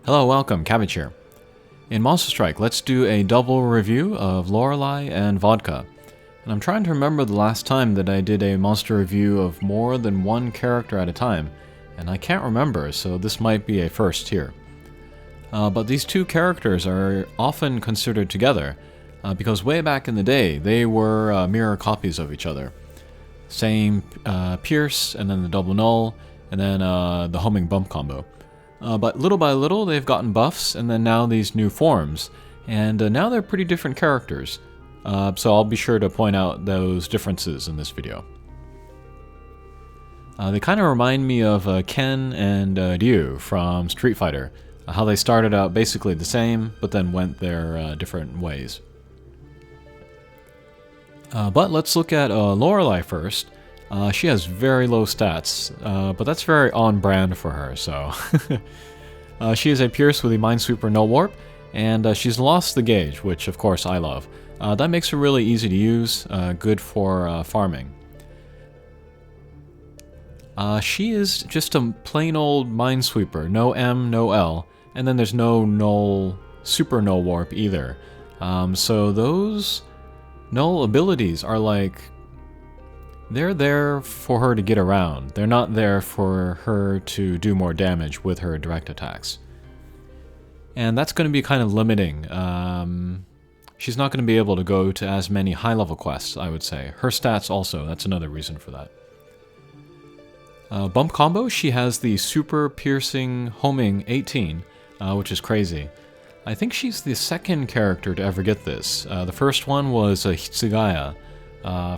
Hello, welcome, Cabbage here. In Monster Strike, let's do a double review of Lorelei and Vodka. And I'm trying to remember the last time that I did a monster review of more than one character at a time, and I can't remember, so this might be a first here. But these two characters are often considered together, because way back in the day, they were mirror copies of each other. Same Pierce, and then the double null, and then the homing bump combo. But little by little, they've gotten buffs, and then now these new forms. And now they're pretty different characters. So I'll be sure to point out those differences in this video. They kind of remind me of Ken and Ryu from Street Fighter. How they started out basically the same, but then went their different ways. But let's look at Lorelei first. She has very low stats, but that's very on-brand for her, so... she is a Pierce with a Minesweeper no warp, and she's lost the gauge, which of course I love. That makes her really easy to use, good for farming. She is just a plain old Minesweeper, no M, no L, and then there's no null, super no warp either. So those null abilities are like... they're there for her to get around. They're not there for her to do more damage with her direct attacks. And that's going to be kind of limiting. She's not going to be able to go to as many high-level quests, I would say. Her stats also, that's another reason for that. Bump combo, she has the super piercing homing 18, which is crazy. I think she's the second character to ever get this. The first one was Hitsugaya,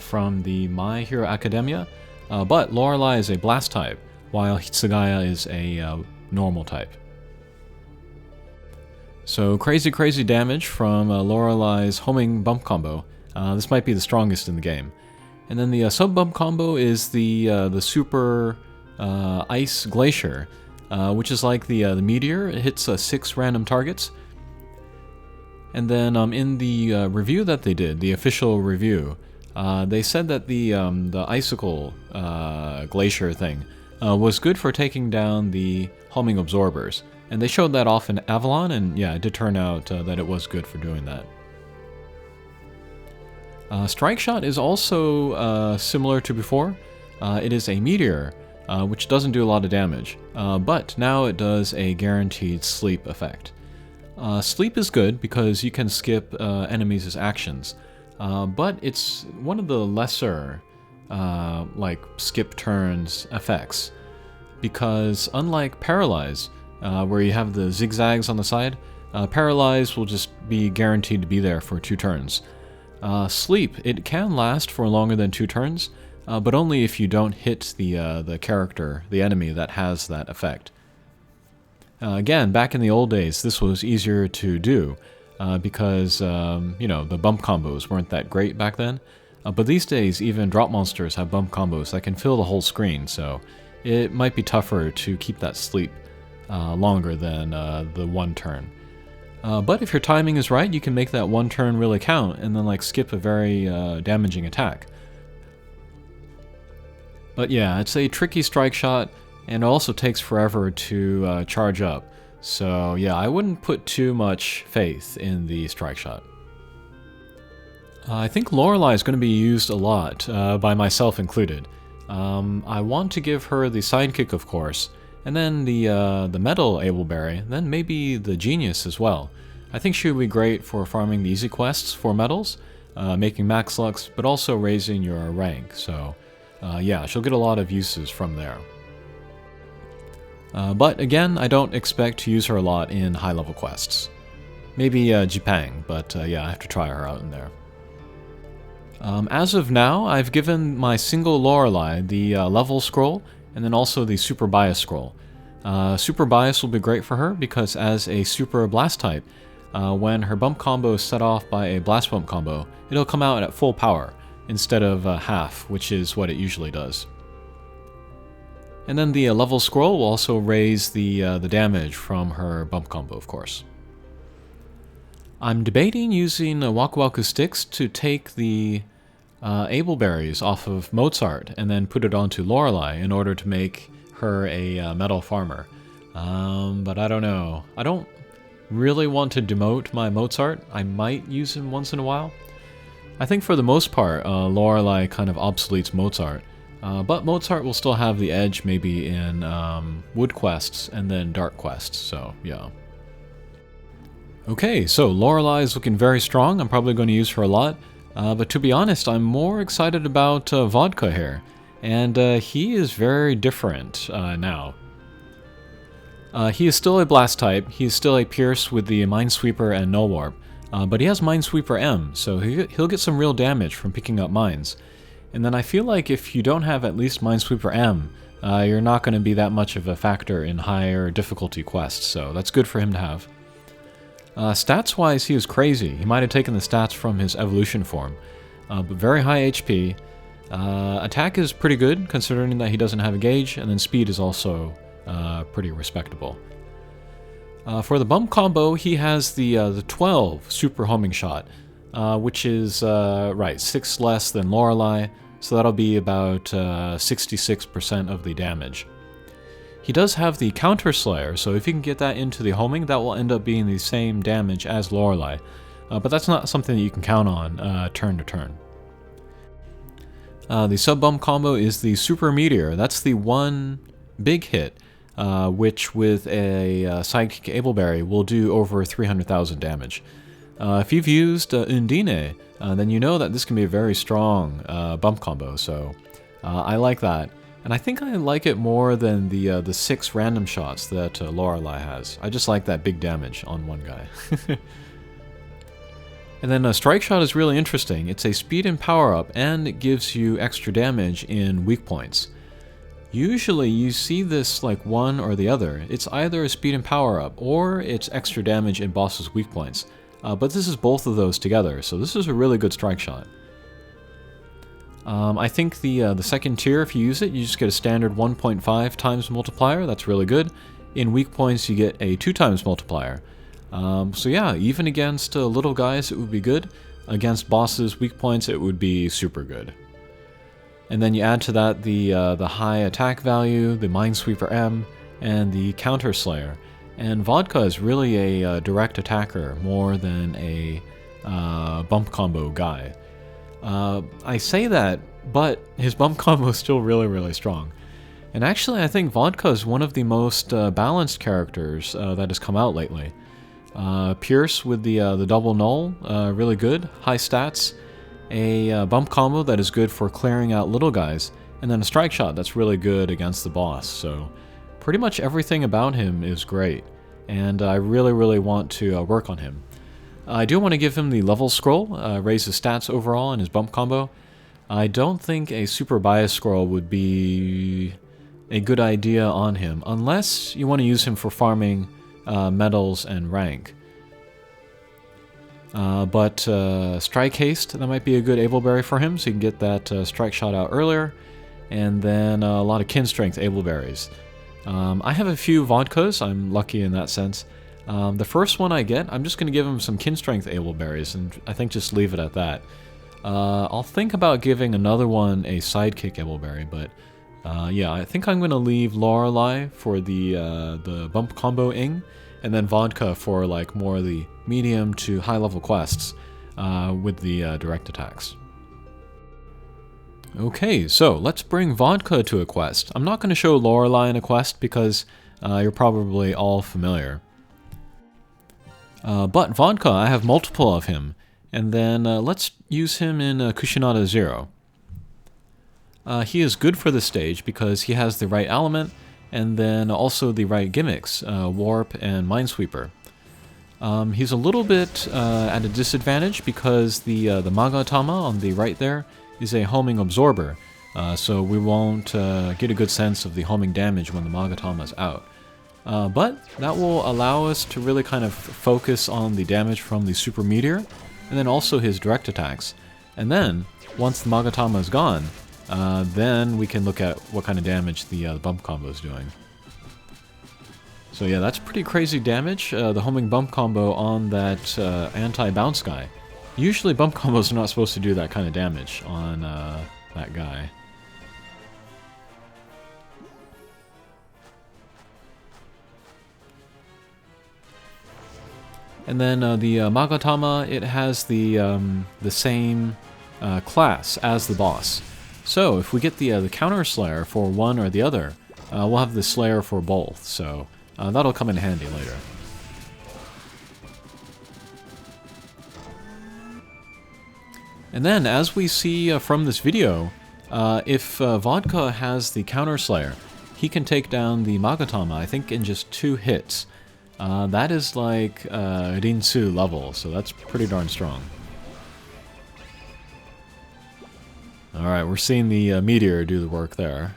from the My Hero Academia, but Lorelei is a blast type, while Hitsugaya is a normal type. So crazy damage from Lorelei's homing bump combo. This might be the strongest in the game. And then the sub bump combo is the super ice glacier, which is like the meteor. It hits 6 random targets. And then in the review that they did, the official review, they said that the icicle glacier thing was good for taking down the homing absorbers. And they showed that off in Avalon, and yeah, it did turn out that it was good for doing that. Strike Shot is also similar to before. It is a meteor, which doesn't do a lot of damage, but now it does a guaranteed sleep effect. Sleep is good because you can skip enemies' actions. But it's one of the lesser, like, skip turns effects. Because unlike Paralyze, where you have the zigzags on the side, Paralyze will just be guaranteed to be there for 2 turns. Sleep, it can last for longer than 2 turns, but only if you don't hit the character, the enemy that has that effect. Again, back in the old days, this was easier to do. Because, you know, the bump combos weren't that great back then. But these days, even drop monsters have bump combos that can fill the whole screen, so it might be tougher to keep that sleep longer than the 1 turn. But if your timing is right, you can make that 1 turn really count, and then like skip a very damaging attack. But yeah, it's a tricky strike shot, and it also takes forever to charge up. So yeah, I wouldn't put too much faith in the strike shot. I think Lorelei is going to be used a lot, by myself included. I want to give her the sidekick, of course, and then the metal Ableberry, then maybe the genius as well. I think she would be great for farming the easy quests for metals, making max lux, but also raising your rank. So yeah, she'll get a lot of uses from there. But again, I don't expect to use her a lot in high-level quests. Maybe Jipang, but yeah, I have to try her out in there. As of now, I've given my single Lorelei the level scroll, and then also the super bias scroll. Super bias will be great for her because as a super blast type, when her bump combo is set off by a blast bump combo, it'll come out at full power, instead of half, which is what it usually does. And then the level scroll will also raise the damage from her bump combo, of course. I'm debating using Waku Waku Sticks to take the Ableberries off of Mozart and then put it onto Lorelei in order to make her a metal farmer. But I don't know. I don't really want to demote my Mozart. I might use him once in a while. I think for the most part, Lorelei kind of obsoletes Mozart. But Mozart will still have the edge maybe in wood quests and then dark quests, so yeah. Okay, so Lorelei is looking very strong. I'm probably going to use her a lot. But to be honest, I'm more excited about Vodka here. And he is very different now. He is still a Blast type. He is still a Pierce with the Minesweeper and Null Warp. But he has Minesweeper M, so he'll get some real damage from picking up mines. And then I feel like if you don't have at least Minesweeper M, you're not going to be that much of a factor in higher difficulty quests, so that's good for him to have. Stats-wise, he is crazy. He might have taken the stats from his evolution form, but very high HP. Attack is pretty good, considering that he doesn't have a gauge, and then speed is also pretty respectable. For the bump combo, he has the 12 super homing shot, which is, 6 less than Lorelei, so that'll be about 66% of the damage. He does have the Counter Slayer, so if you can get that into the homing, that will end up being the same damage as Lorelei, but that's not something that you can count on turn to turn. The sub-bump combo is the Super Meteor. That's the one big hit, which with a Sidekick Ableberry will do over 300,000 damage. If you've used Undine, then you know that this can be a very strong bump combo, so I like that. And I think I like it more than the 6 random shots that Lorelei has. I just like that big damage on one guy. And then Strike Shot is really interesting. It's a speed and power up, and it gives you extra damage in weak points. Usually you see this like one or the other. It's either a speed and power up, or it's extra damage in bosses' weak points. But this is both of those together, so this is a really good Strike Shot. I think the second tier, if you use it, you just get a standard 1.5 times multiplier. That's really good. In weak points, you get a 2 times multiplier. So yeah, even against little guys, it would be good. Against bosses' weak points, it would be super good. And then you add to that the high attack value, the Minesweeper M, and the Counter Slayer. And Vodka is really a direct attacker more than a bump combo guy. I say that, but his bump combo is still really, really strong. And actually, I think Vodka is one of the most balanced characters that has come out lately. Pierce with the double null, really good, high stats. A bump combo that is good for clearing out little guys, and then a Strike Shot that's really good against the boss. So pretty much everything about him is great, and I really, really want to work on him. I do want to give him the level scroll, raise his stats overall and his bump combo. I don't think a super bias scroll would be a good idea on him, unless you want to use him for farming medals and rank. But Strike Haste, that might be a good Ableberry for him, so you can get that Strike Shot out earlier, and then a lot of Kin Strength Ableberries. I have a few Vodkas, I'm lucky in that sense. The first one I get, I'm just going to give him some Kin Strength Ableberries, and I think just leave it at that. I'll think about giving another one a Sidekick Ableberry, but yeah, I think I'm going to leave Lorelei for the bump combo ing, and then Vodka for like more of the medium to high level quests with the direct attacks. Okay, so let's bring Vodka to a quest. I'm not going to show Lorelei in a quest because you're probably all familiar. But Vodka, I have multiple of him, and then let's use him in Kushinada 0. He is good for this stage because he has the right element, and then also the right gimmicks, Warp and Minesweeper. He's a little bit at a disadvantage because the Magatama on the right there is a homing absorber, so we won't get a good sense of the homing damage when the Magatama is out. But that will allow us to really kind of focus on the damage from the Super Meteor, and then also his direct attacks. And then, once the Magatama is gone, then we can look at what kind of damage the bump combo is doing. So yeah, that's pretty crazy damage, the homing bump combo on that anti-bounce guy. Usually bump combos are not supposed to do that kind of damage on that guy. And then the Magatama, it has the same class as the boss. So if we get the counter slayer for one or the other, we'll have the slayer for both. So that'll come in handy later. And then, as we see from this video, if Vodka has the counter slayer, he can take down the Magatama, I think, in just 2 hits. That is like Rinsu level, so that's pretty darn strong. Alright, we're seeing the meteor do the work there.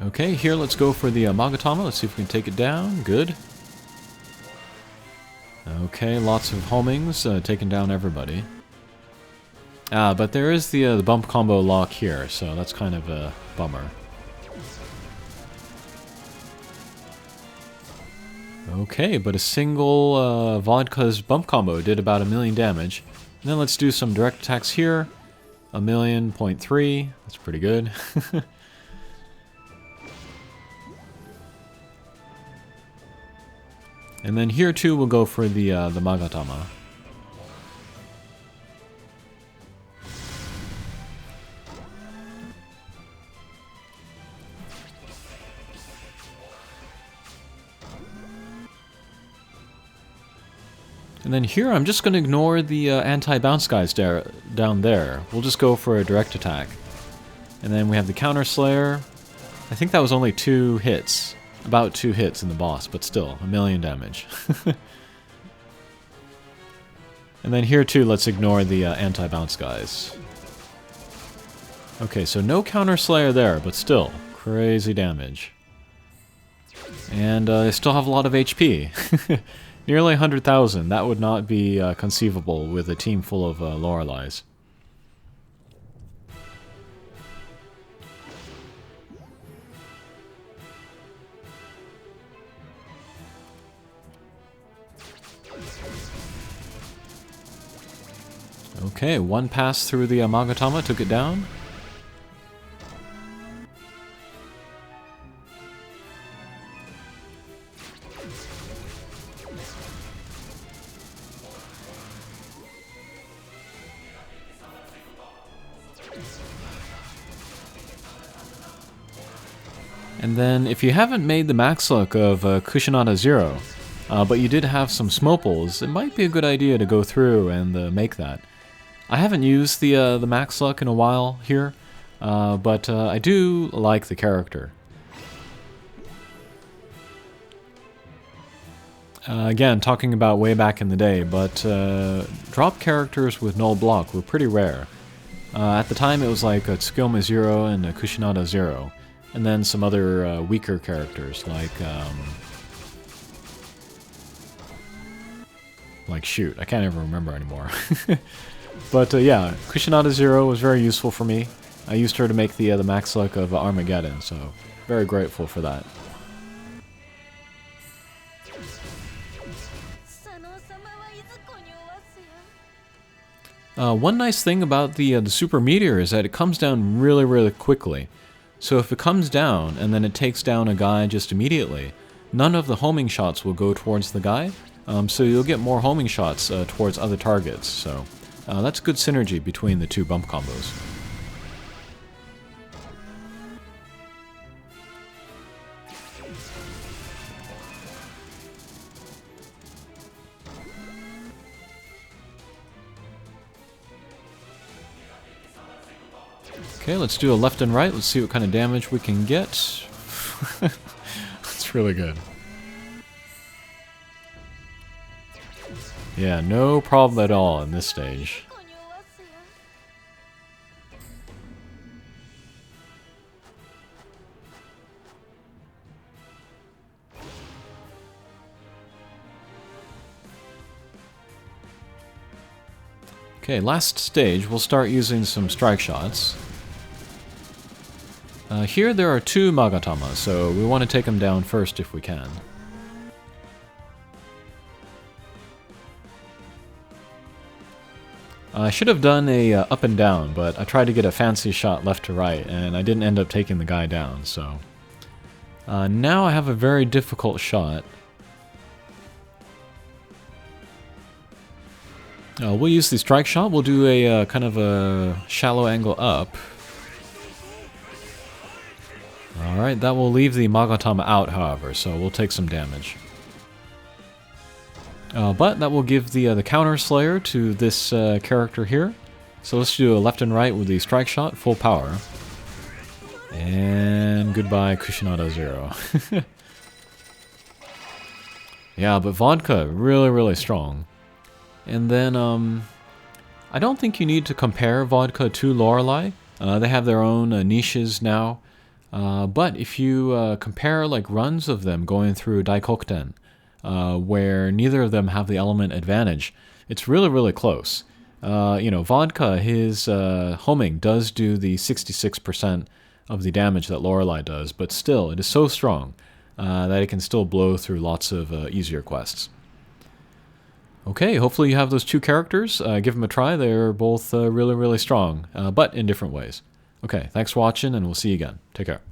Okay, here let's go for the Magatama. Let's see if we can take it down. Good. Okay, lots of homings, taking down everybody. But there is the bump combo lock here, so that's kind of a bummer. Okay, but a single Vodka's bump combo did about 1,000,000 damage. And then let's do some direct attacks here. 1,000,000.3, that's pretty good. And then here too we'll go for the Magatama. And then here I'm just going to ignore the anti-bounce guys down there. We'll just go for a direct attack. And then we have the counter slayer. I think that was only 2 hits. About 2 hits in the boss, but still, 1,000,000 damage. And then here too, let's ignore the anti-bounce guys. Okay, so no counter slayer there, but still, crazy damage. And I still have a lot of HP. Nearly 100,000, that would not be conceivable with a team full of Lorelei's. Okay, one pass through the Magatama took it down. And then, if you haven't made the max luck of Kushinada 0, but you did have some Smoples, it might be a good idea to go through and make that. I haven't used the max luck in a while here, but I do like the character. Again, talking about way back in the day, but drop characters with null block were pretty rare. At the time it was like Tsukiyama 0 and Kushinada 0, and then some other weaker characters like shoot, I can't even remember anymore. But yeah, Kushinada 0 was very useful for me. I used her to make the max luck of Armageddon, so very grateful for that. One nice thing about the Super Meteor is that it comes down really, really quickly. So if it comes down and then it takes down a guy just immediately, none of the homing shots will go towards the guy, so you'll get more homing shots towards other targets. So that's good synergy between the 2 bump combos. Okay, let's do a left and right. Let's see what kind of damage we can get. That's really good. Yeah, no problem at all in this stage. Okay, last stage, we'll start using some strike shots. Here there are 2 Magatama, so we want to take them down first if we can. I should have done a up and down, but I tried to get a fancy shot left to right, and I didn't end up taking the guy down, so Now I have a very difficult shot. We'll use the strike shot. We'll do a kind of a shallow angle up. Alright, that will leave the Magatama out, however, so we'll take some damage. But that will give the counter slayer to this character here. So let's do a left and right with the strike shot, full power. And goodbye, Kushinada 0. Yeah, but Vodka, really, really strong. And then, I don't think you need to compare Vodka to Lorelei. They have their own niches now. But if you compare like runs of them going through Daikokuten, where neither of them have the element advantage, it's really, really close. You know, Vodka, his homing does do the 66% of the damage that Lorelei does, but still, it is so strong that it can still blow through lots of easier quests. Okay, hopefully you have those two characters. Give them a try. They're both really, really strong, but in different ways. Okay, thanks for watching, and we'll see you again. Take care.